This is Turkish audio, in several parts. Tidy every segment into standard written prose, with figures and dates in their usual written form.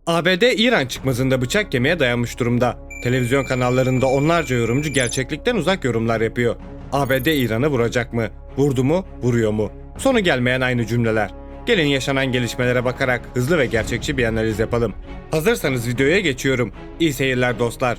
ABD-İran çıkmazında bıçak kemiğe dayanmış durumda. Televizyon kanallarında onlarca yorumcu gerçeklikten uzak yorumlar yapıyor. ABD İran'ı vuracak mı? Vurdu mu? Vuruyor mu? Sonu gelmeyen aynı cümleler. Gelin yaşanan gelişmelere bakarak hızlı ve gerçekçi bir analiz yapalım. Hazırsanız videoya geçiyorum. İyi seyirler dostlar.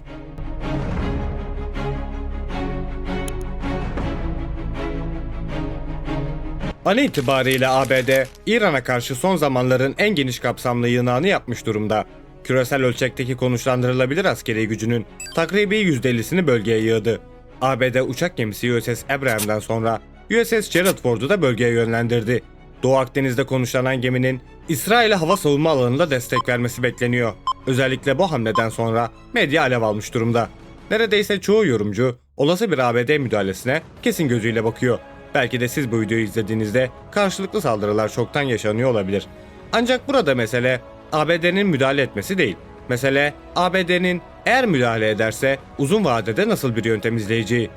An itibariyle ABD, İran'a karşı son zamanların en geniş kapsamlı yığınağını yapmış durumda. Küresel ölçekteki konuşlandırılabilir askeri gücünün takribi %50'sini bölgeye yığdı. ABD uçak gemisi USS Abraham'dan sonra USS Gerald Ford'u da bölgeye yönlendirdi. Doğu Akdeniz'de konuşlanan geminin İsrail'e hava savunma alanında destek vermesi bekleniyor. Özellikle bu hamleden sonra medya alev almış durumda. Neredeyse çoğu yorumcu olası bir ABD müdahalesine kesin gözüyle bakıyor. Belki de siz bu videoyu izlediğinizde karşılıklı saldırılar çoktan yaşanıyor olabilir. Ancak burada mesele ABD'nin müdahale etmesi değil. Mesele ABD'nin eğer müdahale ederse uzun vadede nasıl bir yöntem izleyeceği.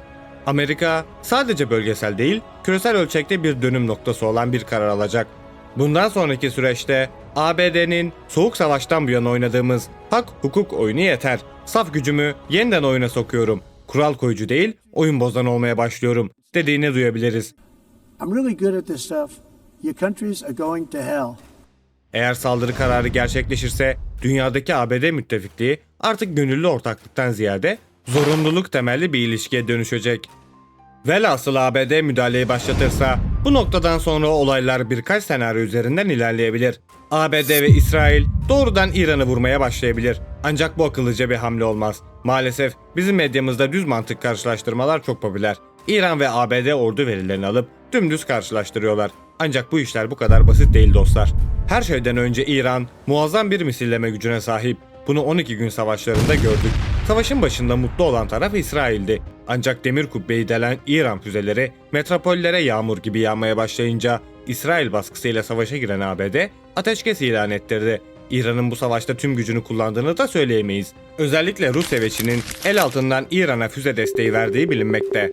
Amerika sadece bölgesel değil, küresel ölçekte bir dönüm noktası olan bir karar alacak. Bundan sonraki süreçte ABD'nin Soğuk Savaş'tan bu yana oynadığımız hak hukuk oyunu yeter. Saf gücümü yeniden oyuna sokuyorum. Kural koyucu değil, oyun bozan olmaya başlıyorum dediğini duyabiliriz. I'm really good at this stuff. Your countries are going to hell. Eğer saldırı kararı gerçekleşirse dünyadaki ABD müttefikliği artık gönüllü ortaklıktan ziyade zorunluluk temelli bir ilişkiye dönüşecek. Velhasıl ABD müdahaleyi başlatırsa bu noktadan sonra olaylar birkaç senaryo üzerinden ilerleyebilir. ABD ve İsrail doğrudan İran'ı vurmaya başlayabilir. Ancak bu akıllıca bir hamle olmaz. Maalesef bizim medyamızda düz mantık karşılaştırmalar çok popüler. İran ve ABD ordu verilerini alıp dümdüz karşılaştırıyorlar. Ancak bu işler bu kadar basit değil dostlar. Her şeyden önce İran muazzam bir misilleme gücüne sahip. Bunu 12 gün savaşlarında gördük. Savaşın başında mutlu olan taraf İsrail'di. Ancak demir kubbeyi delen İran füzeleri metropollere yağmur gibi yağmaya başlayınca İsrail baskısıyla savaşa giren ABD ateşkes ilan ettirdi. İran'ın bu savaşta tüm gücünü kullandığını da söyleyemeyiz. Özellikle Rusya ve Çin'in el altından İran'a füze desteği verdiği bilinmekte.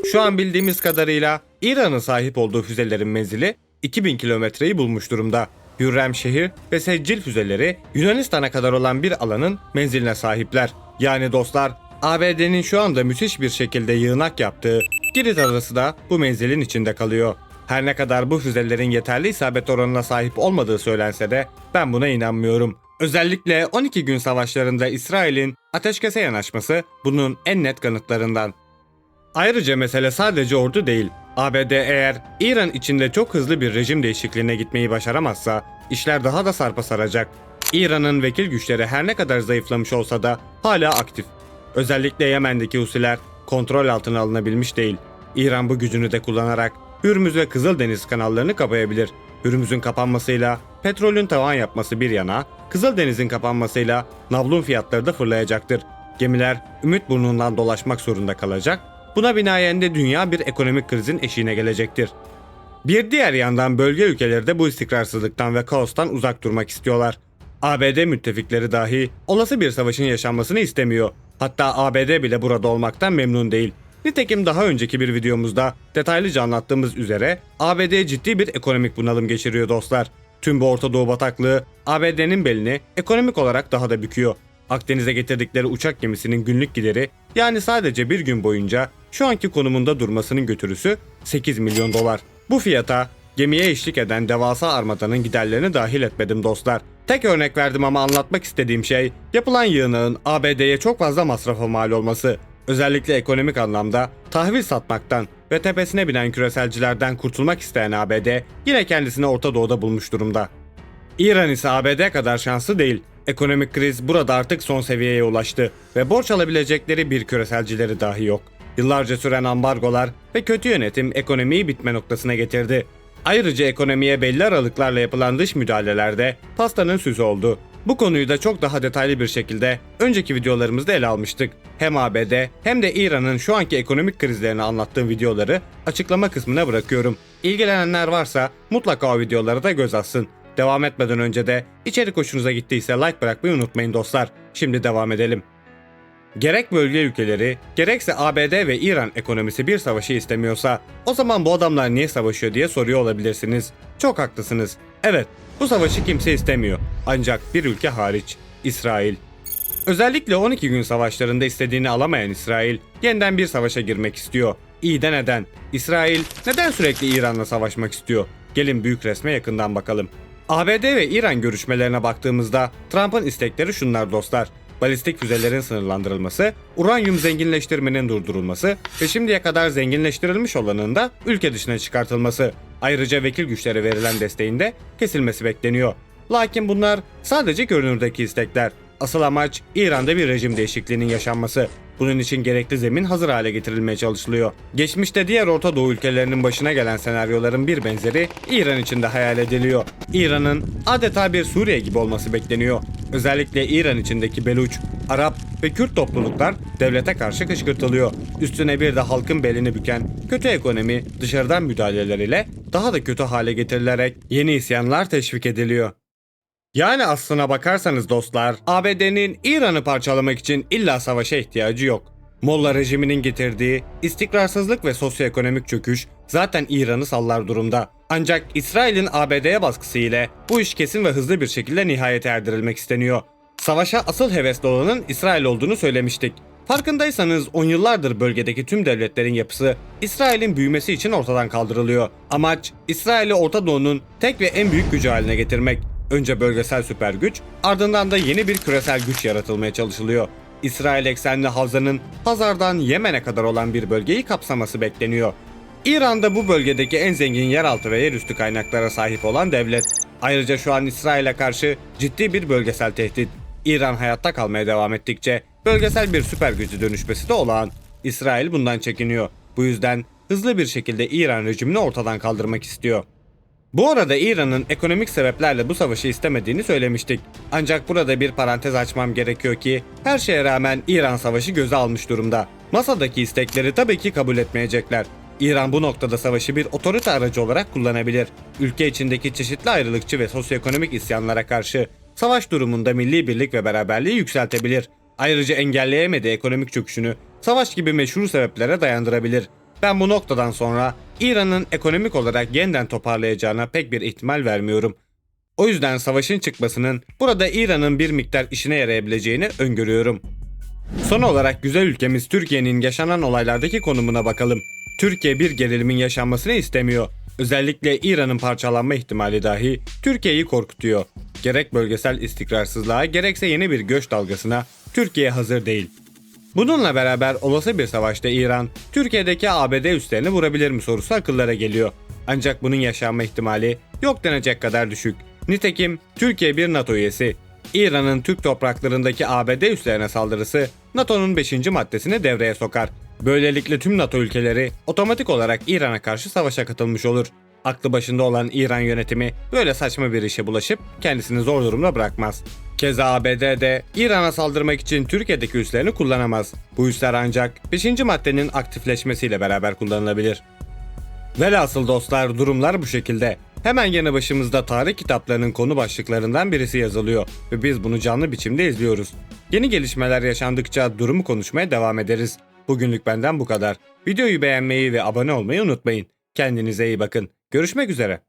Şu an bildiğimiz kadarıyla İran'ın sahip olduğu füzelerin menzili 2000 kilometreyi bulmuş durumda. Hürremşehir ve Seccil füzeleri Yunanistan'a kadar olan bir alanın menziline sahipler. Yani dostlar, ABD'nin şu anda müthiş bir şekilde yığınak yaptığı Girit adası da bu menzilin içinde kalıyor. Her ne kadar bu füzelerin yeterli isabet oranına sahip olmadığı söylense de ben buna inanmıyorum. Özellikle 12 gün savaşlarında İsrail'in ateşkese yanaşması bunun en net kanıtlarından. Ayrıca mesele sadece ordu değil. ABD eğer İran içinde çok hızlı bir rejim değişikliğine gitmeyi başaramazsa işler daha da sarpa saracak. İran'ın vekil güçleri her ne kadar zayıflamış olsa da hala aktif. Özellikle Yemen'deki Husiler kontrol altına alınabilmiş değil. İran bu gücünü de kullanarak Hürmüz ve Kızıldeniz kanallarını kapayabilir. Hürmüz'ün kapanmasıyla petrolün tavan yapması bir yana, Kızıldeniz'in kapanmasıyla navlun fiyatları da fırlayacaktır. Gemiler ümit burnundan dolaşmak zorunda kalacak. Buna binaen de dünya bir ekonomik krizin eşiğine gelecektir. Bir diğer yandan bölge ülkeleri de bu istikrarsızlıktan ve kaostan uzak durmak istiyorlar. ABD müttefikleri dahi olası bir savaşın yaşanmasını istemiyor. Hatta ABD bile burada olmaktan memnun değil. Nitekim daha önceki bir videomuzda detaylıca anlattığımız üzere ABD ciddi bir ekonomik bunalım geçiriyor dostlar. Tüm bu Orta Doğu bataklığı ABD'nin belini ekonomik olarak daha da büküyor. Akdeniz'e getirdikleri uçak gemisinin günlük gideri yani sadece bir gün boyunca şu anki konumunda durmasının götürüsü 8 milyon dolar. Bu fiyata gemiye eşlik eden devasa armadanın giderlerini dahil etmedim dostlar. Tek örnek verdim ama anlatmak istediğim şey yapılan yığınağın ABD'ye çok fazla masrafa mal olması. Özellikle ekonomik anlamda tahvil satmaktan ve tepesine binen küreselcilerden kurtulmak isteyen ABD yine kendisini Orta Doğu'da bulmuş durumda. İran ise ABD kadar şanslı değil. Ekonomik kriz burada artık son seviyeye ulaştı ve borç alabilecekleri bir küreselcileri dahi yok. Yıllarca süren ambargolar ve kötü yönetim ekonomiyi bitme noktasına getirdi. Ayrıca ekonomiye belli aralıklarla yapılan dış müdahaleler de pastanın süsü oldu. Bu konuyu da çok daha detaylı bir şekilde önceki videolarımızda ele almıştık. Hem ABD hem de İran'ın şu anki ekonomik krizlerini anlattığım videoları açıklama kısmına bırakıyorum. İlgilenenler varsa mutlaka o videolara da göz atsın. Devam etmeden önce de içerik hoşunuza gittiyse like bırakmayı unutmayın dostlar. Şimdi devam edelim. Gerek bölge ülkeleri, gerekse ABD ve İran ekonomisi bir savaşı istemiyorsa o zaman bu adamlar niye savaşıyor diye soruyor olabilirsiniz. Çok haklısınız. Evet, Bu savaşı kimse istemiyor. Ancak bir ülke hariç, İsrail. Özellikle 12 gün savaşlarında istediğini alamayan İsrail yeniden bir savaşa girmek istiyor. İyi de neden? İsrail neden sürekli İran'la savaşmak istiyor? Gelin büyük resme yakından bakalım. ABD ve İran görüşmelerine baktığımızda Trump'ın istekleri şunlar dostlar. Balistik füzelerin sınırlandırılması, uranyum zenginleştirmenin durdurulması ve şimdiye kadar zenginleştirilmiş olanın da ülke dışına çıkartılması. Ayrıca vekil güçlere verilen desteğin de kesilmesi bekleniyor. Lakin bunlar sadece görünürdeki istekler. Asıl amaç İran'da bir rejim değişikliğinin yaşanması. Bunun için gerekli zemin hazır hale getirilmeye çalışılıyor. Geçmişte diğer Orta Doğu ülkelerinin başına gelen senaryoların bir benzeri İran için de hayal ediliyor. İran'ın adeta bir Suriye gibi olması bekleniyor. Özellikle İran içindeki Beluç, Arap ve Kürt topluluklar devlete karşı kışkırtılıyor. Üstüne bir de halkın belini büken kötü ekonomi dışarıdan müdahaleleriyle daha da kötü hale getirilerek yeni isyanlar teşvik ediliyor. Yani aslına bakarsanız dostlar, ABD'nin İran'ı parçalamak için illa savaşa ihtiyacı yok. Molla rejiminin getirdiği istikrarsızlık ve sosyoekonomik çöküş zaten İran'ı sallar durumda. Ancak İsrail'in ABD'ye baskısı ile bu iş kesin ve hızlı bir şekilde nihayete erdirilmek isteniyor. Savaşa asıl hevesli olanın İsrail olduğunu söylemiştik. Farkındaysanız 10 yıllardır bölgedeki tüm devletlerin yapısı İsrail'in büyümesi için ortadan kaldırılıyor. Amaç İsrail'i Orta Doğu'nun tek ve en büyük gücü haline getirmek. Önce bölgesel süper güç, ardından da yeni bir küresel güç yaratılmaya çalışılıyor. İsrail eksenli havzanın Hazar'dan Yemen'e kadar olan bir bölgeyi kapsaması bekleniyor. İran da bu bölgedeki en zengin yeraltı ve yerüstü kaynaklara sahip olan devlet. Ayrıca şu an İsrail'e karşı ciddi bir bölgesel tehdit. İran hayatta kalmaya devam ettikçe bölgesel bir süper gücü dönüşmesi de olağan. İsrail bundan çekiniyor. Bu yüzden hızlı bir şekilde İran rejimini ortadan kaldırmak istiyor. Bu arada İran'ın ekonomik sebeplerle bu savaşı istemediğini söylemiştik. Ancak burada bir parantez açmam gerekiyor ki her şeye rağmen İran savaşı göze almış durumda. Masadaki istekleri tabii ki kabul etmeyecekler. İran bu noktada savaşı bir otorite aracı olarak kullanabilir. Ülke içindeki çeşitli ayrılıkçı ve sosyoekonomik isyanlara karşı savaş durumunda milli birlik ve beraberliği yükseltebilir. Ayrıca engelleyemediği ekonomik çöküşünü savaş gibi meşru sebeplere dayandırabilir. Ben bu noktadan sonra İran'ın ekonomik olarak yeniden toparlayacağına pek bir ihtimal vermiyorum. O yüzden savaşın çıkmasının burada İran'ın bir miktar işine yarayabileceğini öngörüyorum. Son olarak güzel ülkemiz Türkiye'nin yaşanan olaylardaki konumuna bakalım. Türkiye bir gerilimin yaşanmasını istemiyor. Özellikle İran'ın parçalanma ihtimali dahi Türkiye'yi korkutuyor. Gerek bölgesel istikrarsızlığa gerekse yeni bir göç dalgasına Türkiye hazır değil. Bununla beraber olası bir savaşta İran, Türkiye'deki ABD üslerini vurabilir mi sorusu akıllara geliyor. Ancak bunun yaşanma ihtimali yok denecek kadar düşük. Nitekim Türkiye bir NATO üyesi. İran'ın Türk topraklarındaki ABD üslerine saldırısı NATO'nun 5. maddesini devreye sokar. Böylelikle tüm NATO ülkeleri otomatik olarak İran'a karşı savaşa katılmış olur. Aklı başında olan İran yönetimi böyle saçma bir işe bulaşıp kendisini zor durumda bırakmaz. Keza ABD de İran'a saldırmak için Türkiye'deki üslerini kullanamaz. Bu üsler ancak 5. maddenin aktifleşmesiyle beraber kullanılabilir. Velhasıl dostlar durumlar bu şekilde. Hemen yanı başımızda tarih kitaplarının konu başlıklarından birisi yazılıyor ve biz bunu canlı biçimde izliyoruz. Yeni gelişmeler yaşandıkça durumu konuşmaya devam ederiz. Bugünlük benden bu kadar. Videoyu beğenmeyi ve abone olmayı unutmayın. Kendinize iyi bakın. Görüşmek üzere.